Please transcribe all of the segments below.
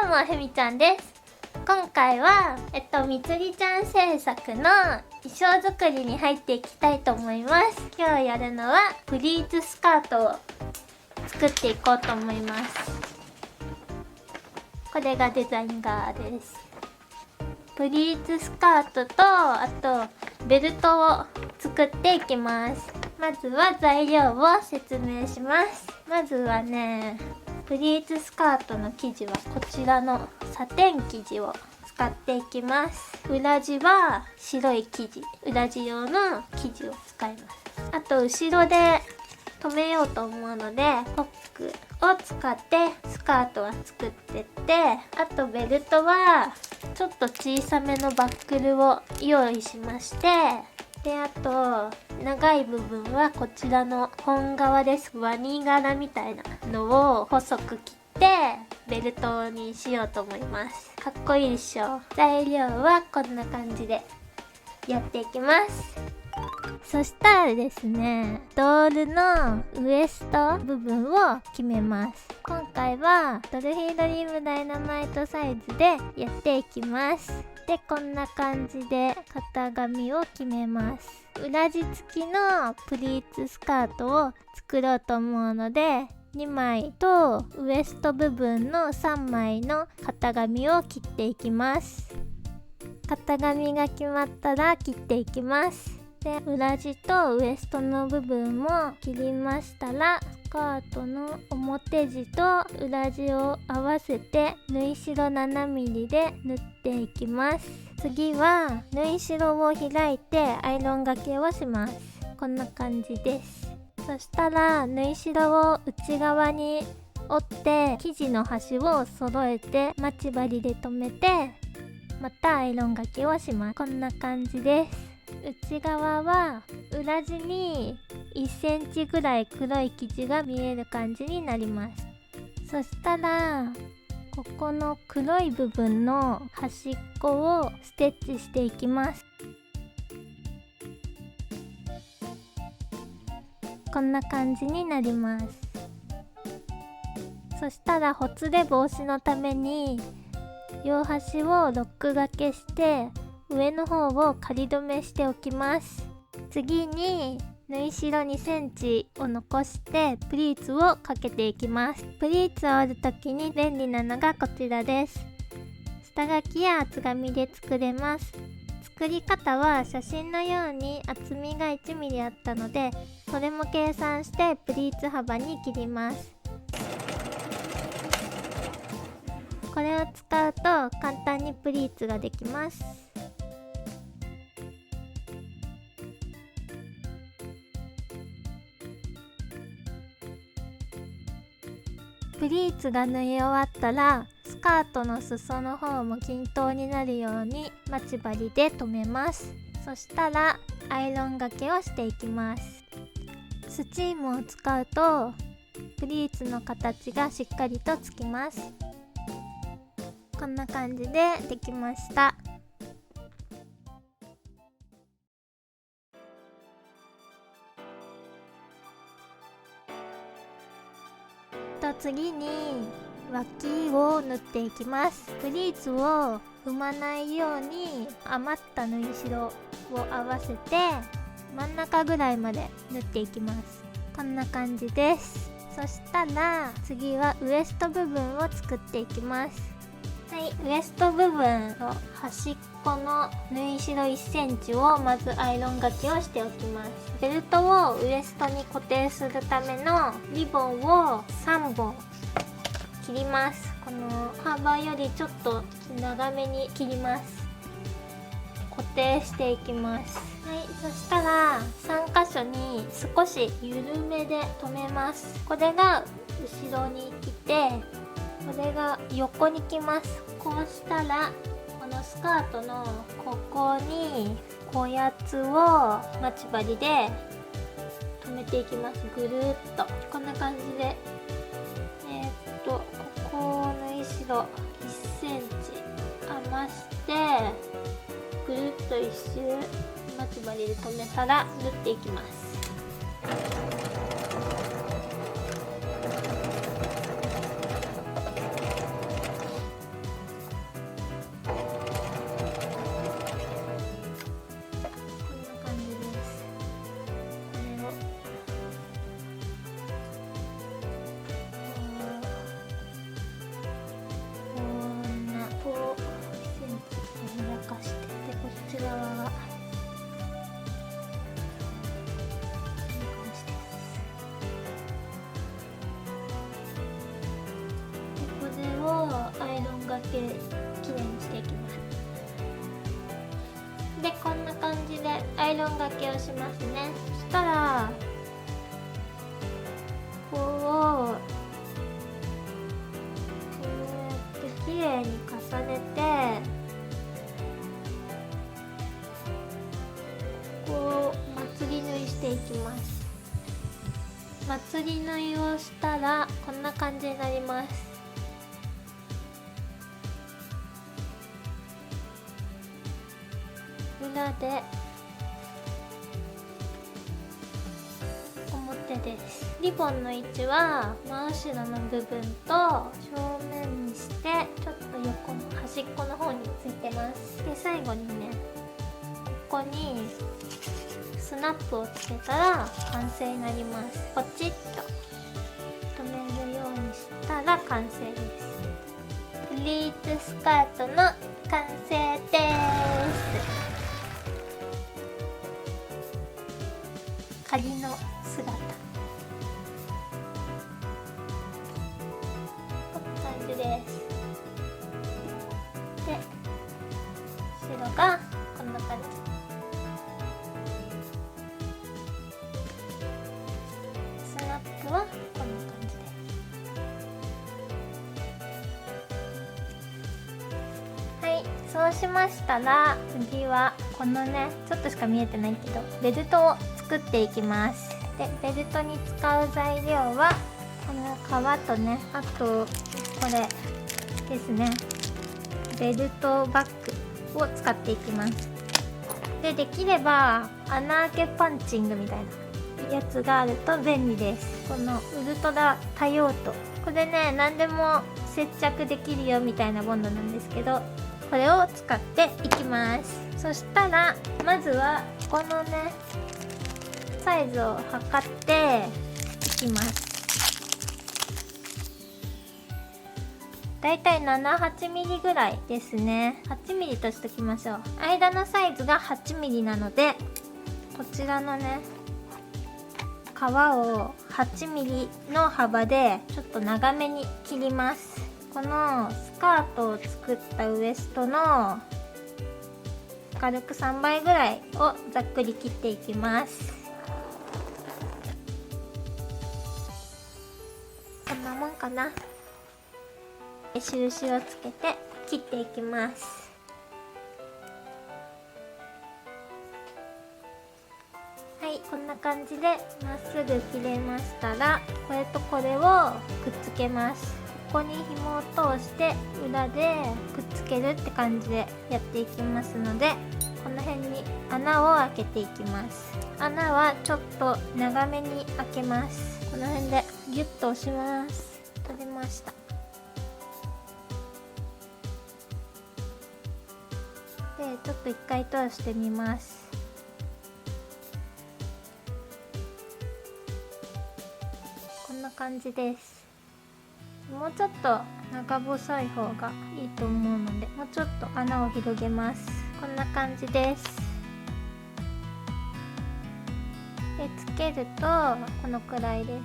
どうも、ふみちゃんです。今回は、みつりちゃん制作の衣装作りに入っていきたいと思います。今日やるのは、プリーツスカートを作っていこうと思います。これがデザイン画です。プリーツスカートと、あと、ベルトを作っていきます。まずは材料を説明します。まずはね、プリーツスカートの生地はこちらのサテン生地を使っていきます。裏地は白い生地、裏地用の生地を使います。あと後ろで留めようと思うのでホックを使ってスカートは作ってって、あとベルトはちょっと小さめのバックルを用意しまして、であと長い部分はこちらの本革です。ワニ柄みたいなのを細く切ってベルトにしようと思います。かっこいいでしょ。材料はこんな感じでやっていきます。そしたらですね、ドールのウエスト部分を決めます。今回はドルフィードリームダイナマイトサイズでやっていきます。で、こんな感じで型紙を決めます。裏地付きのプリーツスカートを作ろうと思うので、2枚とウエスト部分の3枚の型紙を切っていきます。型紙が決まったら切っていきます。で、裏地とウエストの部分も切りましたら、スカートの表地と裏地を合わせて縫い代 7mm で縫っていきます。次は縫い代を開いてアイロンがけをします。こんな感じです。そしたら縫い代を内側に折って生地の端を揃えて待ち針で留めて、またアイロンがけをします。こんな感じです。内側は裏地に1センチぐらい黒い生地が見える感じになります。そしたらここの黒い部分の端っこをステッチしていきます。こんな感じになります。そしたらほつれ防止のために両端をロックがけして上の方を仮止めしておきます。次に縫い代2センチを残してプリーツをかけていきます。プリーツを折るときに便利なのがこちらです。下書きや厚紙で作れます。作り方は写真のように厚みが 1mm あったので、それも計算してプリーツ幅に切ります。これを使うと簡単にプリーツができます。プリーツが縫い終わったらスカートの裾の方も均等になるように待ち針で留めます。そしたらアイロンがけをしていきます。スチームを使うとプリーツの形がしっかりとつきます。こんな感じでできました。次に脇を縫っていきます。プリーツを踏まないように余った縫い代を合わせて真ん中ぐらいまで縫っていきます。こんな感じです。そしたら次はウエスト部分を作っていきます。はい、ウエスト部分の端っこの縫い代1センチをまずアイロンがけをしておきます。ベルトをウエストに固定するためのリボンを3本切ります。この幅よりちょっと長めに切ります。固定していきます。はい、そしたら3箇所に少し緩めで留めます。これが後ろに来て、これが横に来ます。こうしたらこのスカートのここにこやつを待ち針で留めていきます。ぐるっとこんな感じでここ縫い代1センチ余してぐるっと一周待ち針で留めたら縫っていきます。イロンがけをしますね。そしたらここをこうやってきれいに重ねて、ここをまつり縫いしていきます。まつり縫いをしたらこんな感じになります。裏で表です。リボンの位置は真後ろの部分と正面にして、ちょっと横の端っこの方についてます。で最後にね、ここにスナップをつけたら完成になります。ポチッと留めるようにしたら完成です。プリーツスカートの完成です。仮の姿、こんな感じです。で後ろがこんな感じ。スナップはこんな感じです。はい、そうしましたら次はこのね、ちょっとしか見えてないけどベルトを作っていきます。でベルトに使う材料はこの革とね、あとこれですね、ベルトバッグを使っていきます。でできれば穴開けパンチングみたいなやつがあると便利です。このウルトラ多用途、これね何でも接着できるよみたいなボンドなんですけど、これを使っていきます。そしたらまずはこのねサイズを測っていきます。だいたい7、8ミリぐらいですね。8ミリとしておきましょう。間のサイズが8ミリなので、こちらのね皮を8ミリの幅でちょっと長めに切ります。このスカートを作ったウエストの軽く3倍ぐらいをざっくり切っていきます。こんなもんかな。印をつけて切っていきます。はい、こんな感じでまっすぐ切れましたら、これとこれをくっつけます。ここに紐を通して裏でくっつけるって感じでやっていきますので、この辺に穴を開けていきます。穴はちょっと長めに開けます。この辺でギュッと押します。取れました。でちょっと一回通してみます。こんな感じです。もうちょっと長細い方がいいと思うので、もうちょっと穴を広げます。こんな感じです。でつけるとこのくらいです。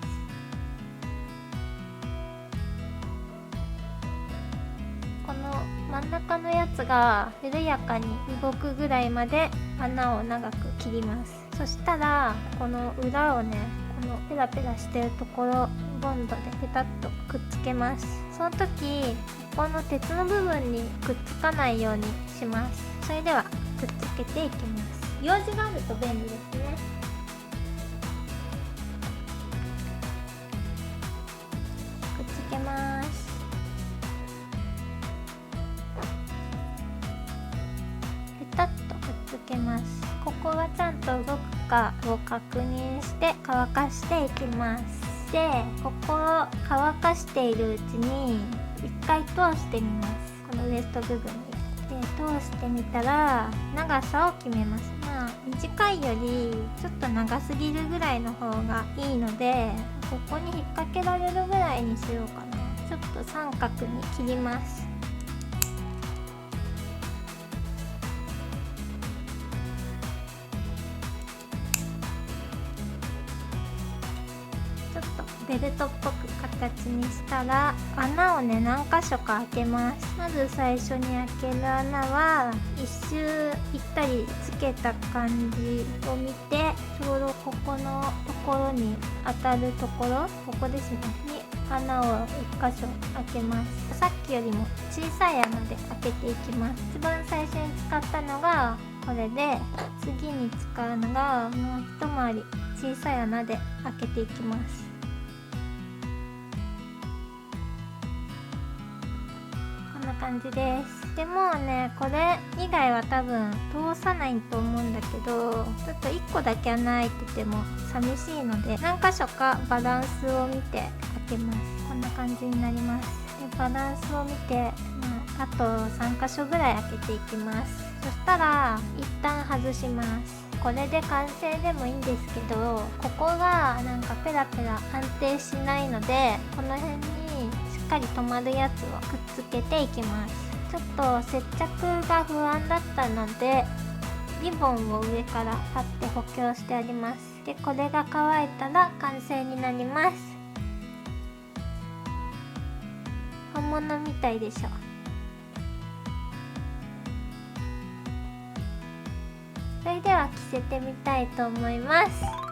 この真ん中のやつが緩やかに動くぐらいまで穴を長く切ります。そしたらこの裏をね、このペラペラしてるところボンドでペタッとくっつけます。その時ここの鉄の部分にくっつかないようにします。それではくっつけていきます。用事があると便利ですね。くっつけます。ペタッとくっつけます。ここはちゃんと動くかを確認して乾かしていきます。でここを乾かしているうちに一回通してみます。このウエスト部分にで通してみたら長さを決めます。短いよりちょっと長すぎるぐらいの方がいいので、ここに引っ掛けられるぐらいにしようかな。ちょっと三角に切ります。ちちょっとベルトっぽく形にしたら、穴をね何箇所か開けます。まず最初に開ける穴は一周ぴったりつけた感じを見て、ちょうどここのところに当たるところ、ここですねに穴を1箇所開けます。さっきよりも小さい穴で開けていきます。一番最初に使ったのがこれで、次に使うのがもう一回り小さい穴で開けていきます。こんな感じです。でもね、これ以外は多分通さないと思うんだけど、ちょっと1個だけ穴開いてても寂しいので、何箇所かバランスを見て開けます。こんな感じになります。でバランスを見て、あと3箇所ぐらい開けていきます。そしたら一旦外します。これで完成でもいいんですけど、ここがなんかペラペラ安定しないので、この辺にしっかり止まるやつをくっつけていきます。ちょっと接着が不安だったので、リボンを上から貼って補強してあります。でこれが乾いたら完成になります。本物みたいでしょ。それでは着せてみたいと思います。